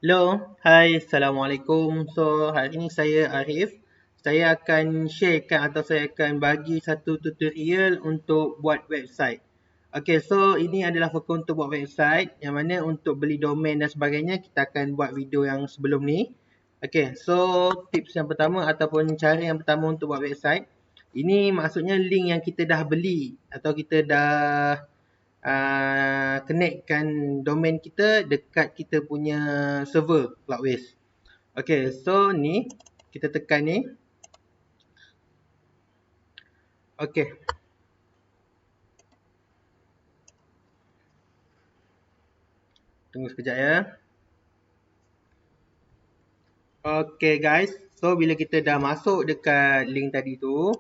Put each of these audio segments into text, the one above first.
Hello, hai, Assalamualaikum. So, hari ini saya Arif. Saya akan sharekan atau saya akan bagi satu tutorial untuk buat website. Okay, so ini adalah fokus untuk buat website yang mana untuk beli domain dan sebagainya kita akan buat video yang sebelum ni. Okay, so tips yang pertama ataupun cara yang pertama untuk buat website. Ini maksudnya link yang kita dah beli atau kita dah connectkan domain kita dekat kita punya server Cloudways. Okay, so ni kita tekan ni. Okay, tunggu sekejap ya. Okay guys, so bila kita dah masuk dekat link tadi tu,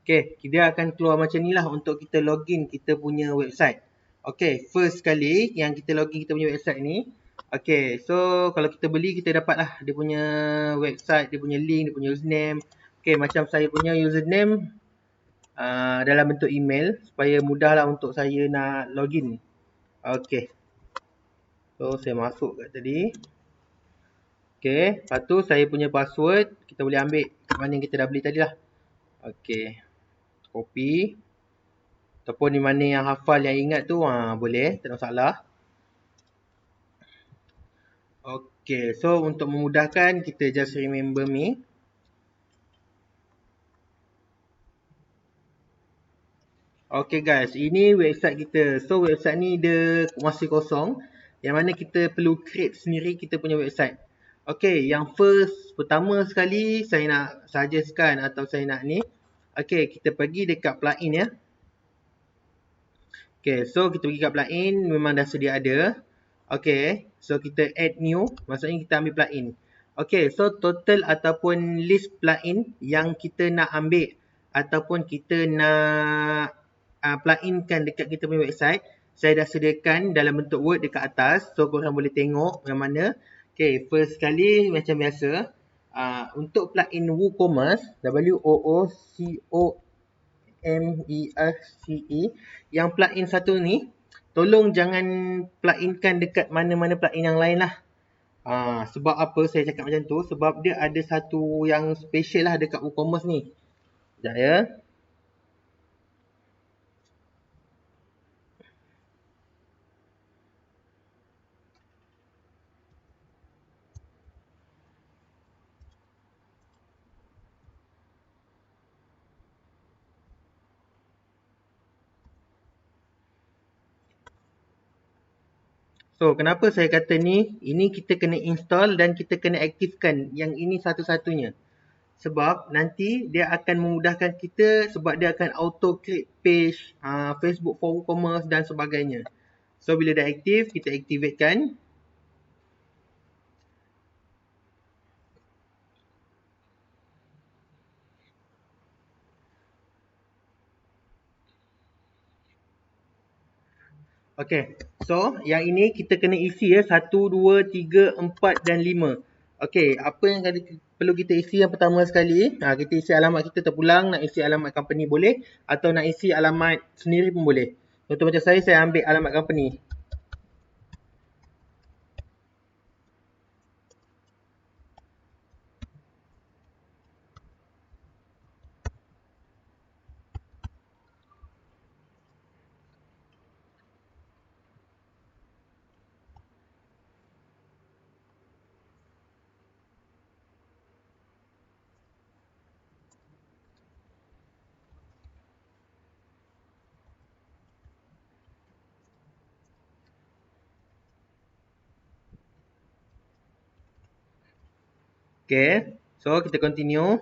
okay, dia akan keluar macam ni lah untuk kita login kita punya website. Okay, first sekali yang kita login kita punya website ni. Okay, so kalau kita beli kita dapat lah dia punya website, dia punya link, dia punya username. Okay, macam saya punya username dalam bentuk email supaya mudahlah untuk saya nak login. Okay, so saya masuk kat tadi. Okay, lepas tu saya punya password kita boleh ambil kat mana yang kita dah beli tadi lah. Okay, copy. Ataupun di mana yang hafal yang ingat tu boleh, tak ada masalah. Okay, so untuk memudahkan kita just remember me. Okay guys, ini website kita. So website ni dia masih kosong. Yang mana kita perlu create sendiri kita punya website. Okay, yang pertama sekali saya nak suggestkan atau saya nak ni. Okay, kita pergi dekat plugin ya. Okay, so kita pergi kat plugin, memang dah sedia ada. Okay, so kita add new, maksudnya kita ambil plugin. Okay, so total ataupun list plugin yang kita nak ambil ataupun kita nak plugin-kan dekat kita punya website, saya dah sediakan dalam bentuk Word dekat atas. So korang boleh tengok yang mana. Okay, first sekali macam biasa, untuk plugin WooCommerce, WooCommerce, yang plugin satu ni, tolong jangan plugin-kan dekat mana-mana plugin yang lain lah. Sebab apa saya cakap macam tu? Sebab dia ada satu yang special lah dekat WooCommerce ni. Sekejap ya. So, kenapa saya kata ni? Ini kita kena install dan kita kena aktifkan. Yang ini satu-satunya. Sebab nanti dia akan memudahkan kita sebab dia akan auto create page, Facebook for WooCommerce dan sebagainya. So, bila dah aktif, kita activatekan. Okay, so yang ini kita kena isi ya 1, 2, 3, 4 dan 5. Okay, apa yang perlu kita isi yang pertama sekali, kita isi alamat kita terpulang, nak isi alamat company boleh atau nak isi alamat sendiri pun boleh. Contoh macam saya ambil alamat company. Okay, so kita continue.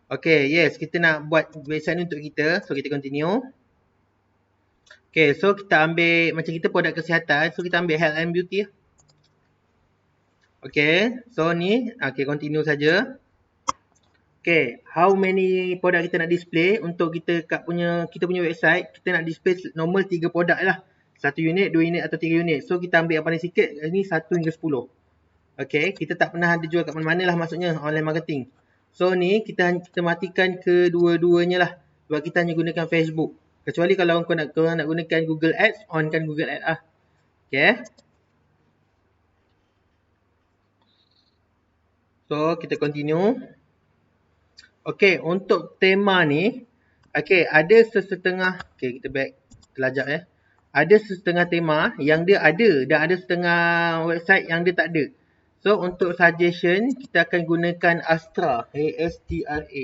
Okay, yes, kita nak buat website ni untuk kita. So, kita continue. Okay, so kita ambil, macam kita produk kesihatan. So, kita ambil health and beauty. Okay, so ni, okay, continue saja. Okay, how many produk kita nak display untuk kita kita punya website, kita nak display normal 3 produk lah. 1 unit, 2 unit atau 3 unit. So, kita ambil yang paling sikit, ni 1 hingga 10. Okay, kita tak pernah ada jual kat mana-mana lah maksudnya online marketing. So ni kita matikan kedua-duanya lah. Sebab kita hanya gunakan Facebook. Kecuali kalau korang nak gunakan Google Ads, on kan Google Ads lah. Okay. So, kita continue. Okay, untuk tema ni, okay, ada sesetengah, okay, kita back kelajak ya. Ada sesetengah tema yang dia ada dan ada setengah website yang dia tak ada. So, untuk suggestion, kita akan gunakan Astra, A-S-T-R-A.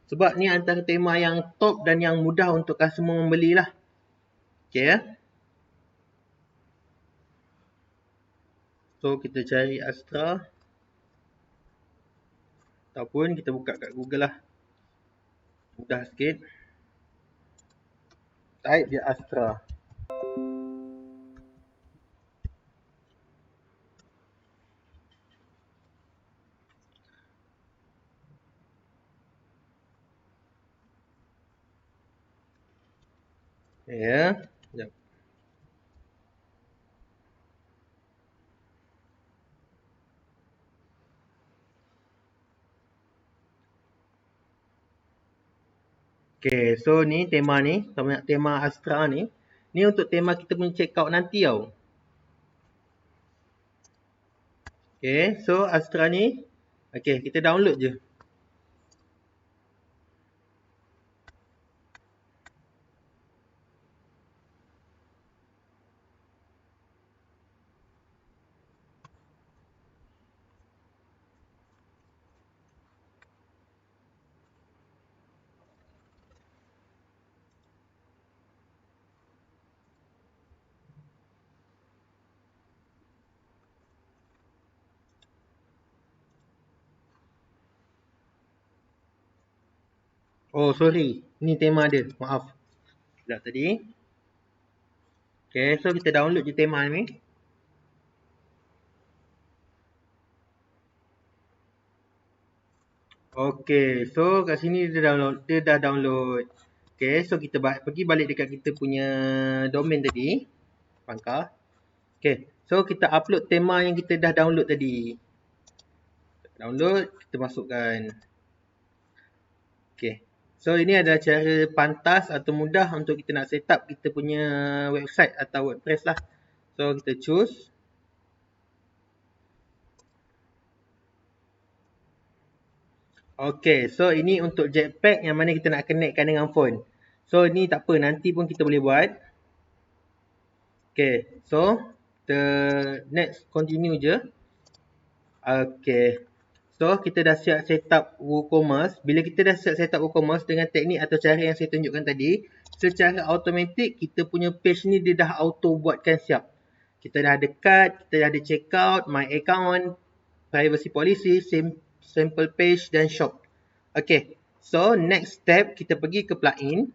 Sebab ni antara tema yang top dan yang mudah untuk customer membelilah. Okay ya. So, kita cari Astra. Ataupun kita buka kat Google lah. Mudah sikit. Type je Astra. Ya. Sekejap. Okay, so ni, tema Astra ni untuk tema kita punya check out nanti tau. Okay, so Astra ni, okay, kita download je. Oh, sorry. Ni tema dia. Maaf. Sekejap tadi. Okay, so kita download je tema ni. Okay, so kat sini dia dah download. Okay, so kita pergi balik dekat kita punya domain tadi. Pangkar. Okay, so kita upload tema yang kita dah download tadi. Download, kita masukkan. Okay, so ini adalah cara pantas atau mudah untuk kita nak set up kita punya website atau WordPress lah. So kita choose. Okay, so ini untuk Jetpack yang mana kita nak connectkan dengan phone. So ni tak apa, nanti pun kita boleh buat. Okay, so the next continue je. Okay, so kita dah siap set up WooCommerce. Bila kita dah siap set up WooCommerce dengan teknik atau cara yang saya tunjukkan tadi, secara automatik kita punya page ni dia dah auto buatkan siap. Kita dah ada card, kita dah ada checkout, my account, privacy policy, sample page dan shop. Okay, so next step kita pergi ke plugin.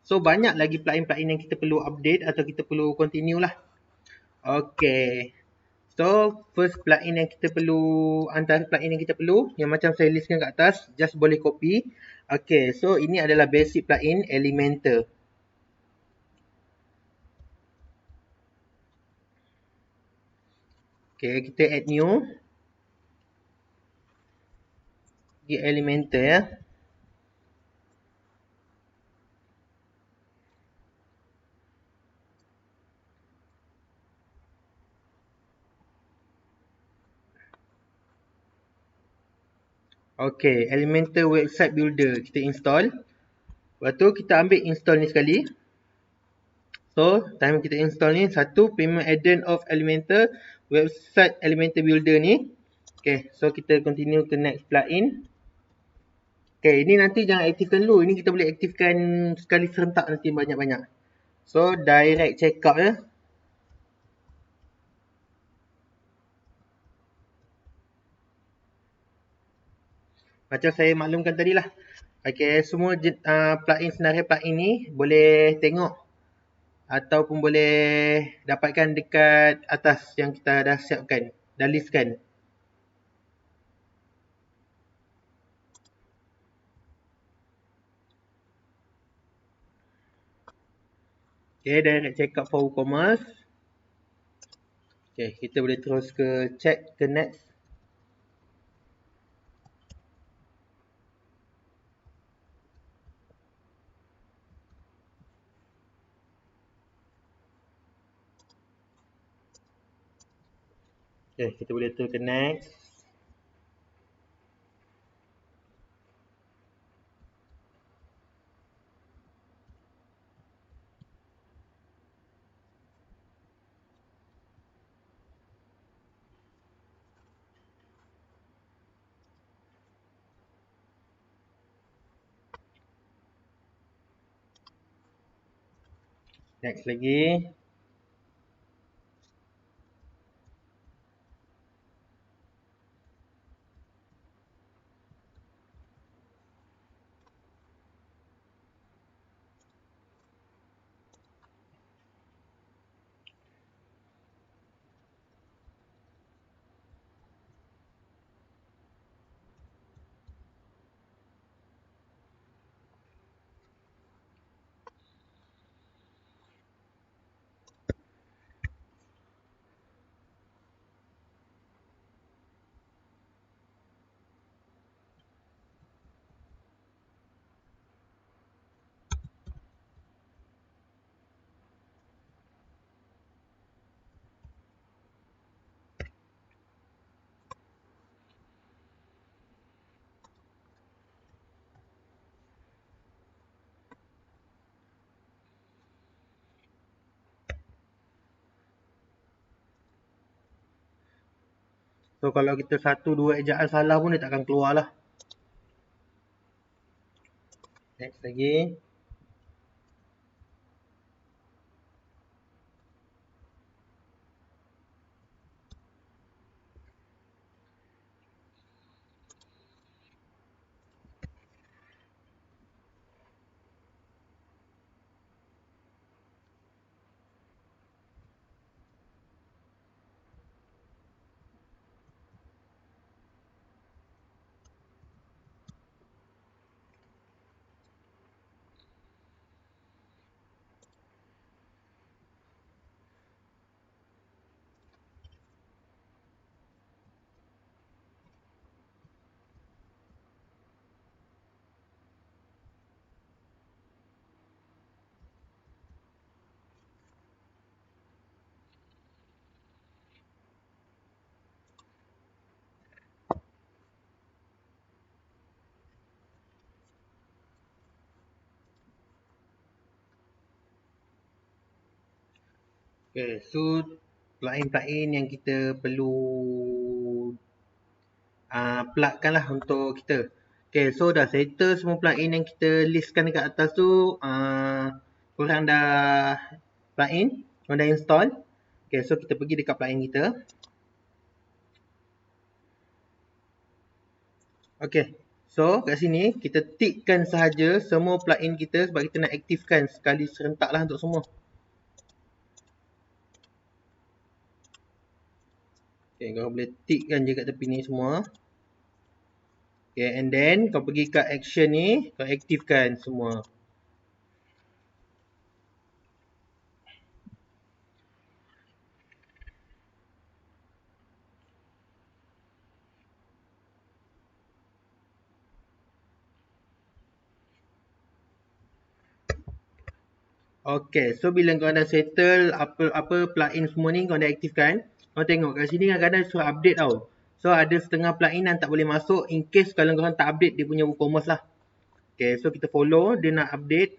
So banyak lagi plugin-plugin yang kita perlu update atau kita perlu continue lah. Okay, so first plugin yang kita perlu, antara plugin yang kita perlu, yang macam saya listkan kat atas, just boleh copy. Okay, so ini adalah basic plugin Elementor. Okay, kita add new. Di Elementor ya. Okay, Elementor Website Builder kita install. Lepas tu kita ambil install ni sekali. So, time kita install ni, satu premium add-on of Elementor Website Elementor Builder ni. Okay, so kita continue ke next plugin. Okay, ini nanti jangan aktifkan dulu. Ini kita boleh aktifkan sekali serentak nanti banyak-banyak. So, direct checkout ya. Macam saya maklumkan tadi lah. Okay, semua plugin senarai plugin ni boleh tengok ataupun boleh dapatkan dekat atas yang kita dah siapkan, dah listkan. Okay, direct checkout for WooCommerce. Okay, kita boleh terus ke check ke next. Okay, kita boleh terus ke next. Next lagi. So kalau kita satu dua ejaan salah pun dia takkan keluar lah. Next lagi. Okay, so plugin-plugin yang kita perlu plugkan lah untuk kita. Okay, so dah settle semua plugin yang kita listkan dekat atas tu. Korang dah plugin, korang dah install. Okay, so kita pergi dekat plugin kita. Okay, so kat sini kita tickkan sahaja semua plugin kita sebab kita nak aktifkan sekali serentak lah untuk semua. Okay, korang boleh tickkan je kat tepi ni semua. Okay, and then kau pergi kat action ni, kau aktifkan semua. Okay, so bila kau dah settle apa plugin semua ni kau dah aktifkan, kau tengok kat sini kadang-kadang suruh update tau. So ada setengah plugin yang tak boleh masuk in case kalau korang tak update dia punya WooCommerce lah. Okay, so kita follow dia nak update.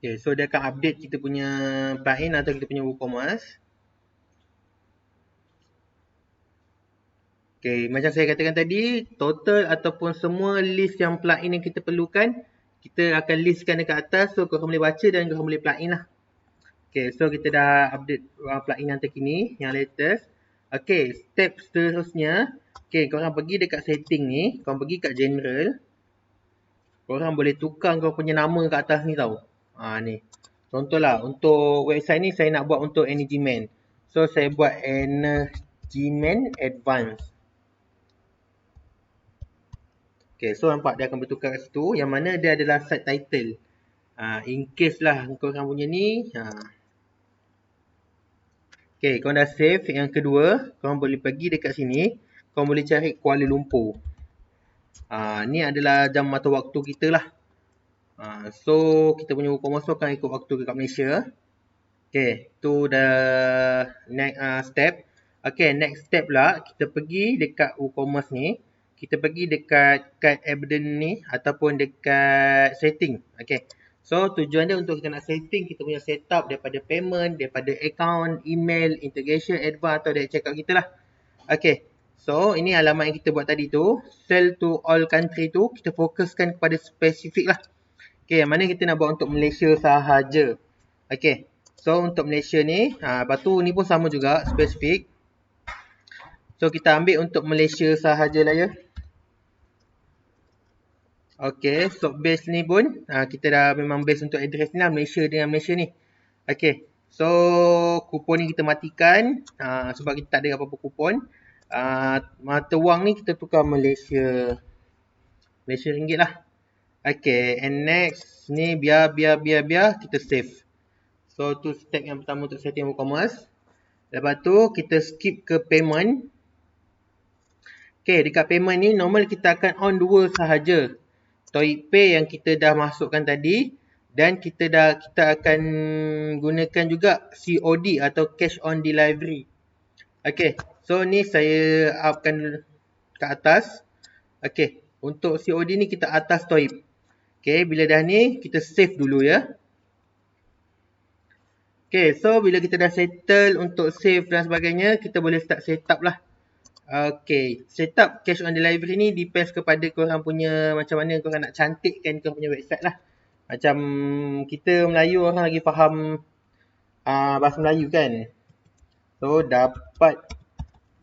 Okay, so dia akan update kita punya plugin atau kita punya WooCommerce. Okay, macam saya katakan tadi, total ataupun semua list yang plugin yang kita perlukan, kita akan listkan dekat atas. So, korang boleh baca dan korang boleh plugin lah. Okay, so kita dah update plugin yang terkini, yang latest. Okay, step seterusnya. Okay, korang pergi dekat setting ni. Korang pergi kat general. Korang boleh tukar korang punya nama kat atas ni tau. Ni. Contohlah, untuk website ni saya nak buat untuk Energyman. So, saya buat Energyman Advanced. Okay, so nampak dia akan bertukar kat situ. Yang mana dia adalah subtitle. In case lah korang punya ni. Okay, korang dah save. Yang kedua, korang boleh pergi dekat sini. Korang boleh cari Kuala Lumpur. Ni adalah jam mata waktu kita lah. So, kita punya WooCommerce akan ikut waktu dekat Malaysia. Okay, tu dah next step. Okay, next step lah. Kita pergi dekat WooCommerce ni. Kita pergi dekat cart evidence ni ataupun dekat setting. Okay. So tujuan dia untuk kita nak setting kita punya setup daripada payment, daripada account, email, integration, advance atau dari checkout kita lah. Okay. So, ini alamat yang kita buat tadi tu. Sell to all country tu, kita fokuskan kepada spesifik lah. Okay, yang mana kita nak buat untuk Malaysia sahaja. Okay, so untuk Malaysia ni, lepas tu ni pun sama juga, spesifik. So, kita ambil untuk Malaysia sahaja lah ya. Okay, so base ni pun, kita dah memang base untuk address ni lah, Malaysia dengan Malaysia ni. Okay, so kupon ni kita matikan, sebab kita tak ada apa-apa kupon. Mata wang ni kita tukar Malaysia ringgit lah. Okay, and next ni biar kita save. So tu step yang pertama untuk setting WooCommerce. Lepas tu kita skip ke payment. Okay, dekat payment ni normal kita akan on dua sahaja. TOEIC Pay yang kita dah masukkan tadi, dan kita akan gunakan juga COD atau cash on delivery. Okay, so ni saya upkan ke atas. Okay, untuk COD ni kita atas TOEIC. Okay, bila dah ni kita save dulu ya. Okay, so bila kita dah settle untuk save dan sebagainya, kita boleh start setup lah. Okay, setup cash on delivery ni depends kepada korang punya macam mana korang nak cantikkan korang punya website lah. Macam kita Melayu orang lagi faham bahasa Melayu kan. So, dapat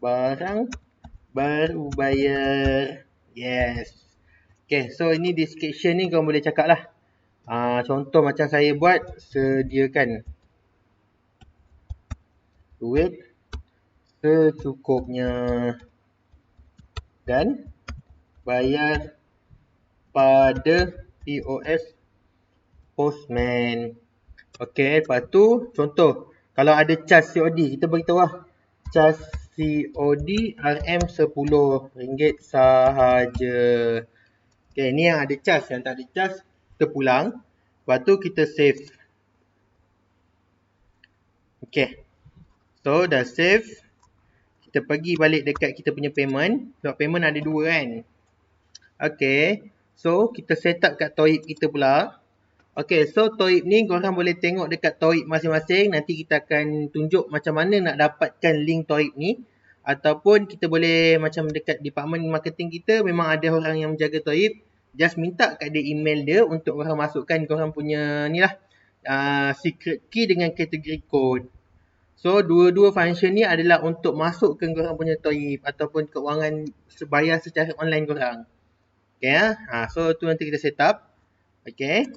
barang baru bayar. Yes. Okay, so ini description ni korang boleh cakap lah. Contoh macam saya buat, sediakan duit secukupnya dan bayar pada POS postman. Okey, lepas tu contoh kalau ada charge COD, kita beritahu lah charge COD RM10 sahaja. Okey, ni yang ada charge, yang tak ada charge kita pulang. Lepas tu kita save. Okey, so dah save. Kita pergi balik dekat kita punya payment. Sebab payment ada dua kan. Okay. So, kita set up kat TOEIC kita pula. Okay, so TOEIC ni korang boleh tengok dekat TOEIC masing-masing. Nanti kita akan tunjuk macam mana nak dapatkan link TOEIC ni. Ataupun kita boleh macam dekat department marketing kita, memang ada orang yang menjaga TOEIC. Just minta kat dia email dia untuk korang masukkan korang punya ni lah. Secret key dengan kategori code. So, dua-dua function ni adalah untuk masukkan korang punya TOEIC ataupun keuangan bayar secara online korang. Okay, so tu nanti kita set up. Okay.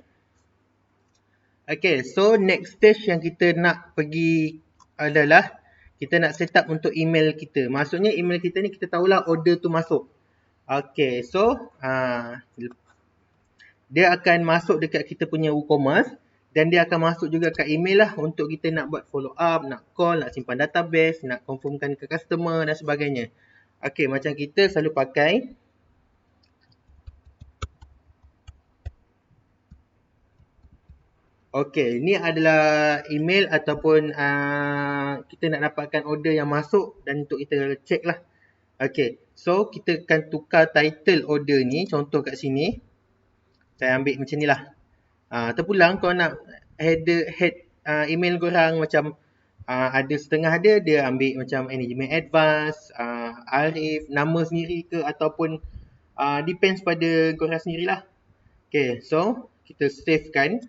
Okay, so next stage yang kita nak pergi adalah kita nak set up untuk email kita. Maksudnya email kita ni kita tahulah order tu masuk. Okay, so dia akan masuk dekat kita punya WooCommerce. Dan dia akan masuk juga kat email lah untuk kita nak buat follow up, nak call, nak simpan database, nak confirmkan ke customer dan sebagainya. Okay, macam kita selalu pakai. Okay, ni adalah email ataupun kita nak dapatkan order yang masuk dan untuk kita check lah. Okay, so kita akan tukar title order ni, contoh kat sini. Saya ambil macam ni lah. Terpulang kau nak head email korang macam ada setengah dia ambil macam management advance, Arif, nama sendiri ke ataupun depends pada korang sendirilah. Okay, so kita save kan.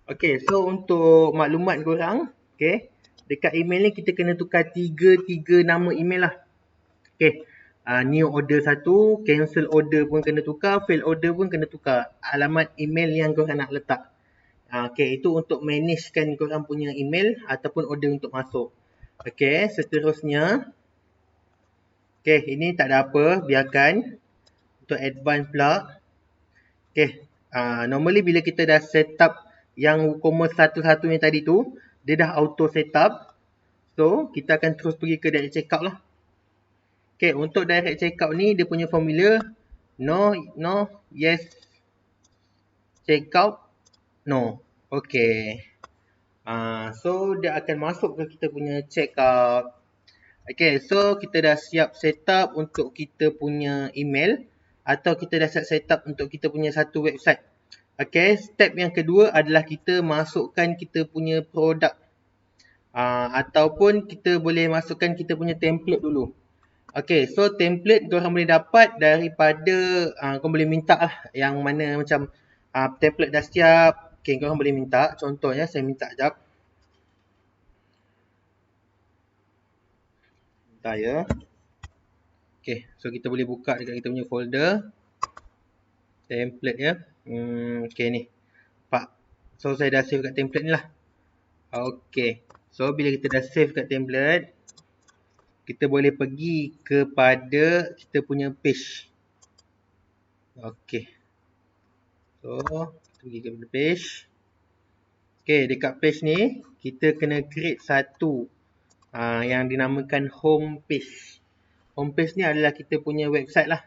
Okay, so untuk maklumat korang, okay, dekat email ni kita kena tukar tiga nama email lah. Okay. New order 1, cancel order pun kena tukar, fail order pun kena tukar. Alamat email yang korang nak letak. Okay, itu untuk managekan korang punya email ataupun order untuk masuk. Okay, seterusnya. Okay, ini tak ada apa, biarkan. Untuk advance pula. Okay, normally bila kita dah set up yang WooCommerce satu-satunya tadi tu, dia dah auto set up. So, kita akan terus pergi ke direct checkout lah. Okay, untuk direct checkout ni dia punya formula no, yes, checkout, no. Okay. So dia akan masuk ke kita punya checkout. Okay, so kita dah siap setup untuk kita punya email atau kita dah siap setup untuk kita punya satu website. Okay, step yang kedua adalah kita masukkan kita punya produk ataupun kita boleh masukkan kita punya template dulu. Okay, so template korang boleh dapat daripada korang boleh minta lah yang mana macam template dah siap. Okay, korang boleh minta. Contohnya saya minta sekejap. Bentar ya. Okay, so kita boleh buka dekat kita punya folder. Template ya. Okay ni. Pak. So saya dah save kat template ni lah. Okay. So bila kita dah save kat template, kita boleh pergi kepada kita punya page. Okay. So, kita pergi kepada page. Okay, dekat page ni, kita kena create satu yang dinamakan home page. Home page ni adalah kita punya website lah.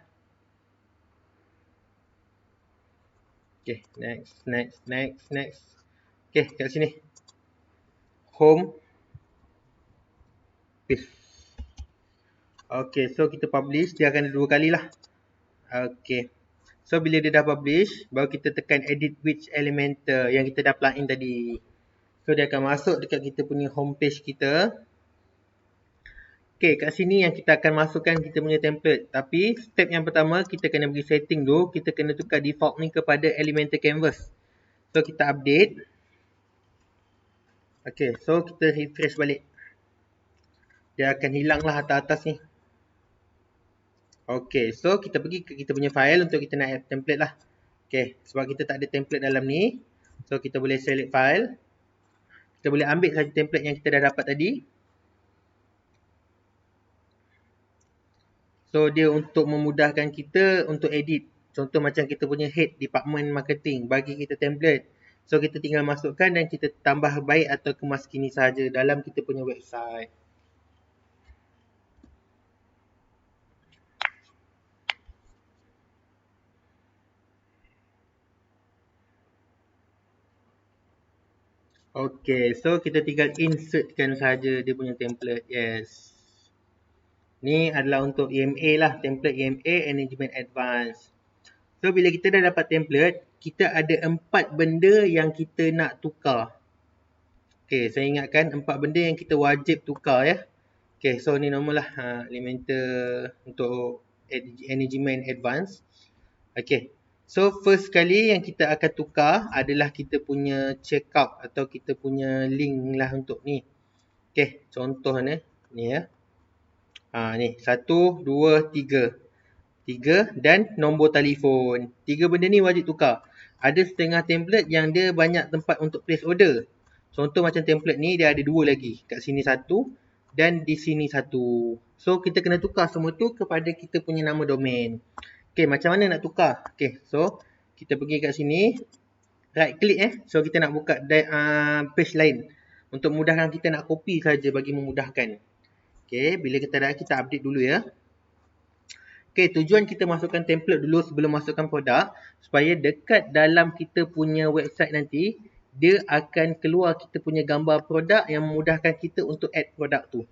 Okay, next. Okay, kat sini. Home page. Okay, so kita publish. Dia akan ada 2 kali lah. Okay. So, bila dia dah publish, baru kita tekan edit which Elementor yang kita dah plug in tadi. So, dia akan masuk dekat kita punya home page kita. Okay, kat sini yang kita akan masukkan kita punya template. Tapi, step yang pertama, kita kena pergi setting dulu. Kita kena tukar default ni kepada Elementor Canvas. So, kita update. Okay, so kita refresh balik. Dia akan hilang lah atas-atas ni. Okay, so kita pergi ke kita punya file untuk kita nak add template lah. Okay, sebab kita tak ada template dalam ni. So, kita boleh select file. Kita boleh ambil saja template yang kita dah dapat tadi. So, dia untuk memudahkan kita untuk edit. Contoh macam kita punya head department marketing bagi kita template. So, kita tinggal masukkan dan kita tambah baik atau kemas kini sahaja dalam kita punya website. Okay, so kita tinggal insertkan saja dia punya template. Yes. Ni adalah untuk EMA lah. Template EMA Management Advanced. So, bila kita dah dapat template, kita ada 4 benda yang kita nak tukar. Okay, saya ingatkan 4 benda yang kita wajib tukar ya. Okay, so ni normal lah. Elementor untuk Management Advanced. Okay. So, first kali yang kita akan tukar adalah kita punya checkout atau kita punya link lah untuk ni. Okay, contoh ni. Ni ya. Ni. 1, 2, 3. 3 dan nombor telefon. 3 benda ni wajib tukar. Ada setengah template yang dia banyak tempat untuk place order. Contoh macam template ni dia ada 2 lagi. Kat sini 1 dan di sini 1. So, kita kena tukar semua tu kepada kita punya nama domain. Okay, macam mana nak tukar? Okay, so kita pergi kat sini. Right click So, kita nak buka page lain. Untuk memudahkan kita nak copy saja bagi memudahkan. Okay, bila kita dah, kita update dulu ya. Okay, tujuan kita masukkan template dulu sebelum masukkan produk. Supaya dekat dalam kita punya website nanti, dia akan keluar kita punya gambar produk yang memudahkan kita untuk add produk tu.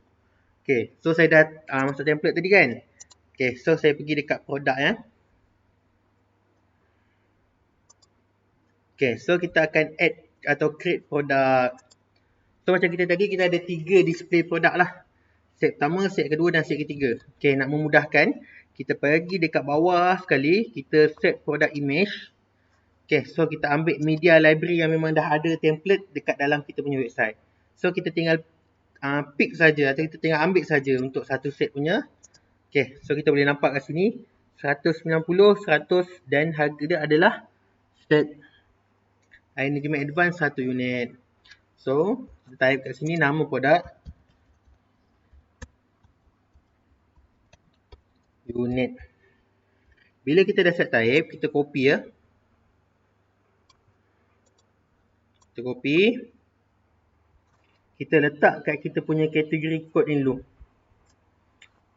Okay, so saya dah masuk template tadi kan. Okay, so saya pergi dekat produk ya. Okay, so kita akan add atau create produk. So macam kita tadi, kita ada 3 display produk lah. Set pertama, set kedua dan set ketiga. Okay, nak memudahkan, kita pergi dekat bawah sekali, kita set product image. Okay, so kita ambil media library yang memang dah ada template dekat dalam kita punya website. So kita tinggal pick saja atau kita tinggal ambil saja untuk satu set punya. Okay, so kita boleh nampak kat sini 190, 100 dan harga dia adalah set Management Advanced 1 unit. So, kita type kat sini nama produk. Unit. Bila kita dah set type, kita copy ya. Kita copy. Kita letak kat kita punya category code ni dulu.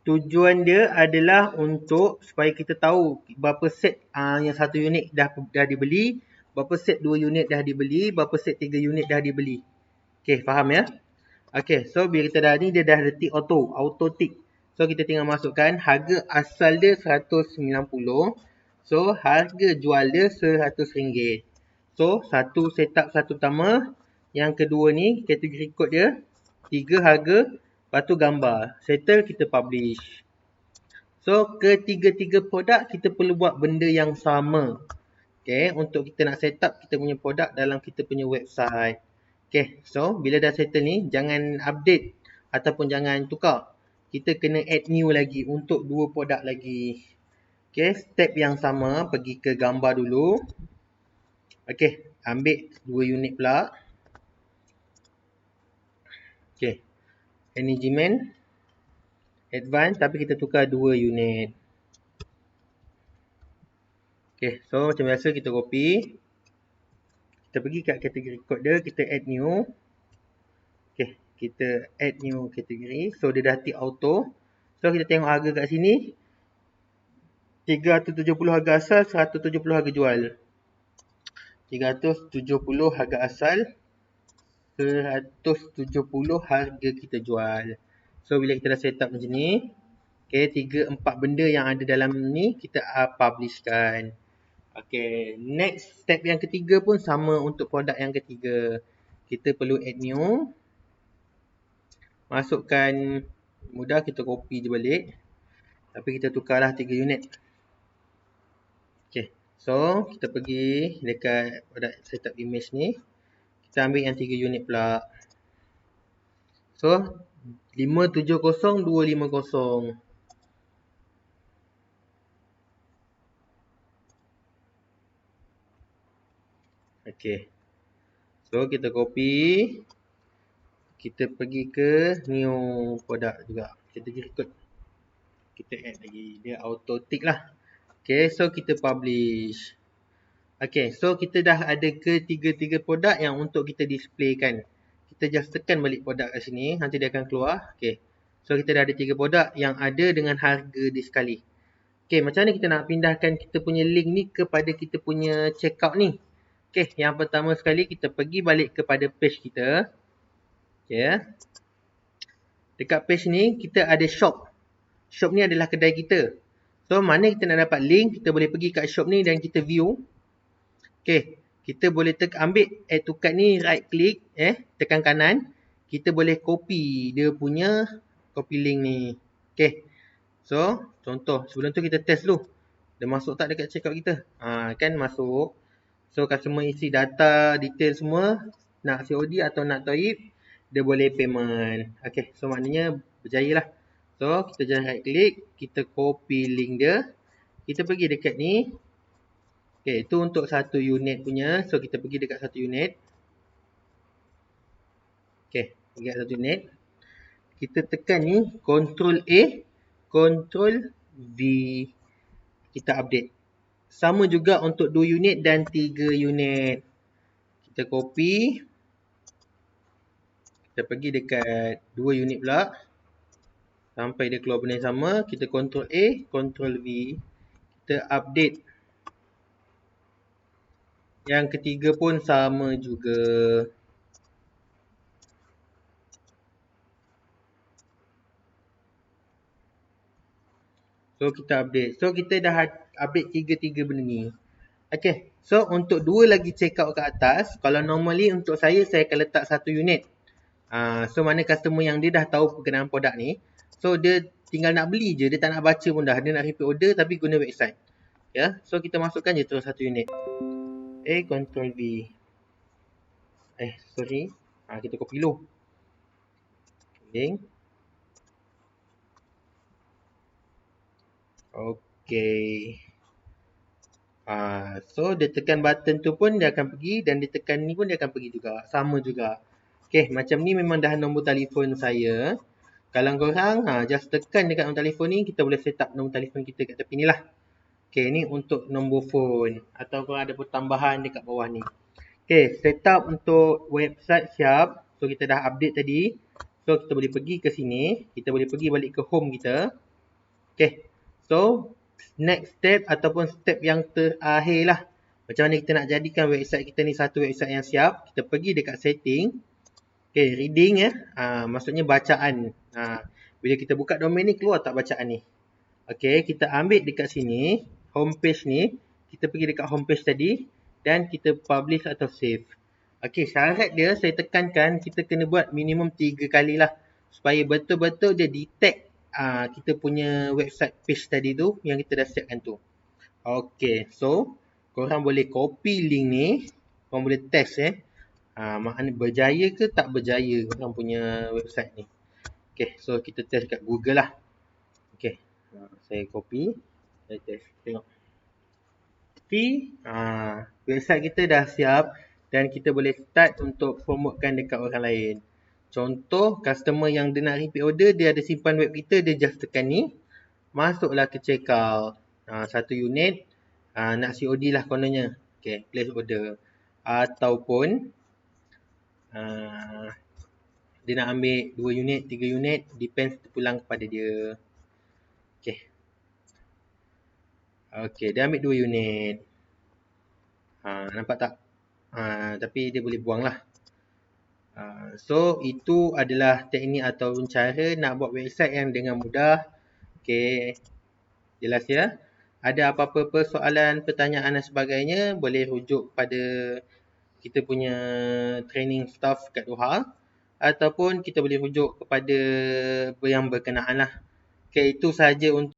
Tujuan dia adalah untuk supaya kita tahu berapa set yang 1 unit dah dibeli, berapa set 2 unit dah dibeli, berapa set 3 unit dah dibeli. Okay, faham ya? Okay, so bila kita dah ni, dia dah ada tick auto tick. So, kita tinggal masukkan harga asal dia RM190. So, harga jual dia RM100. So, satu setup satu pertama. Yang kedua ni, kategori kod dia. 3 harga. Lepas tu gambar. Settle, kita publish. So, ketiga-tiga produk kita perlu buat benda yang sama. Okay, untuk kita nak set up kita punya produk dalam kita punya website. Okay, so bila dah settle ni, jangan update ataupun jangan tukar. Kita kena add new lagi untuk dua produk lagi. Okay, step yang sama, pergi ke gambar dulu. Okay, ambil dua unit pula. Okay, management, advance tapi kita tukar dua unit. Okay, so macam biasa kita copy. Kita pergi kat kategori code dia, kita add new. Okay, kita add new kategori. So, dia dah tick auto. So, kita tengok harga kat sini. 370 harga asal, 170 harga jual. 370 harga asal, 170 harga kita jual. So, bila kita dah set up macam ni. Okay, 3-4 benda yang ada dalam ni kita publishkan. Okay, next step yang ketiga pun sama untuk produk yang ketiga. Kita perlu add new. Masukkan, mudah kita copy je balik. Tapi kita tukarlah 3 unit. Okay, so kita pergi dekat produk setup image ni. Kita ambil yang 3 unit pula. So, 570250. Okay. So, kita copy. Kita pergi ke new product juga. Kita pergi record. Kita add lagi. Dia auto tick lah. Okay, so kita publish. Okay, so kita dah ada ketiga-tiga produk yang untuk kita displaykan. Kita just tekan balik produk kat sini. Nanti dia akan keluar. Okay. So, kita dah ada 3 produk yang ada dengan harga dia sekali. Okay, macam mana kita nak pindahkan kita punya link ni kepada kita punya checkout ni? Okay, yang pertama sekali kita pergi balik kepada page kita. Okay. Dekat page ni kita ada shop. Shop ni adalah kedai kita. So, mana kita nak dapat link, kita boleh pergi kat shop ni dan kita view. Okay, kita boleh ambil add to cart ni, right click, tekan kanan. Kita boleh copy dia punya copy link ni. Okay, so contoh sebelum tu kita test dulu. Dia masuk tak dekat checkout kita? Kan masuk. So, customer isi data, detail semua. Nak COD atau nak Toib, dia boleh payment. Okay, so maknanya berjaya lah. So, kita just right click, kita copy link dia. Kita pergi dekat ni. Okay, itu untuk satu unit punya. So, kita pergi dekat satu unit. Okay, pergi dekat satu unit. Kita tekan ni, Ctrl A, Ctrl V. Kita update. Sama juga untuk 2 unit dan 3 unit. Kita copy. Kita pergi dekat 2 unit pula. Sampai dia keluar benda yang sama. Kita Ctrl A, Ctrl V. Kita update. Yang ketiga pun sama juga. So, kita update. So, kita dah update 3-3 benda ni. Okay. So, untuk 2 lagi check out kat atas. Kalau normally untuk saya akan letak 1 unit. So, mana customer yang dia dah tahu perkenaan produk ni. So, dia tinggal nak beli je. Dia tak nak baca pun dah. Dia nak repeat order tapi guna website. Ya. So, kita masukkan je terus 1 unit. A, Ctrl V. Sorry. Kita copy dulu. Link. Okay. So, dia tekan button tu pun dia akan pergi dan dia tekan ni pun dia akan pergi juga. Sama juga. Okay, macam ni memang dah nombor telefon saya. Kalau korang just tekan dekat nombor telefon ni, kita boleh set up nombor telefon kita kat tepi ni lah. Okay, ni untuk nombor phone. Atau korang ada pertambahan dekat bawah ni. Okay, set up untuk website siap. So, kita dah update tadi. So, kita boleh pergi ke sini. Kita boleh pergi balik ke home kita. Okay, so next step ataupun step yang terakhir lah. Macam mana kita nak jadikan website kita ni satu website yang siap. Kita pergi dekat setting. Okay, reading maksudnya bacaan. Bila kita buka domain ni, keluar tak bacaan ni. Okay, kita ambil dekat sini. Homepage ni. Kita pergi dekat homepage tadi. Dan kita publish atau save. Okay, syarat dia saya tekankan kita kena buat minimum 3 kali lah. Supaya betul-betul dia detect kita punya website page tadi tu yang kita dah siapkan tu. Okay, so korang boleh copy link ni, korang boleh test maknanya berjaya ke tak berjaya korang punya website ni. Okay, so kita test kat Google lah. Okay, saya copy, saya test, tengok. Website kita dah siap dan kita boleh start untuk promotekan dekat orang lain. Contoh, customer yang dia nak repeat order, dia ada simpan web kita, dia just tekan ni, masuklah ke checkout. Satu unit, nak COD lah kononnya. Okay, place order. Ataupun dia nak ambil 2 unit, 3 unit, depends terpulang kepada dia. Okay. Okay, dia ambil 2 unit. Nampak tak? Tapi dia boleh buang lah. So, itu adalah teknik atau cara nak buat website yang dengan mudah. Okay, jelas ya? Ada apa-apa persoalan, pertanyaan dan sebagainya, boleh rujuk pada kita punya training staff kat Doha. Ataupun kita boleh rujuk kepada yang berkenaan lah. Okay, itu sahaja untuk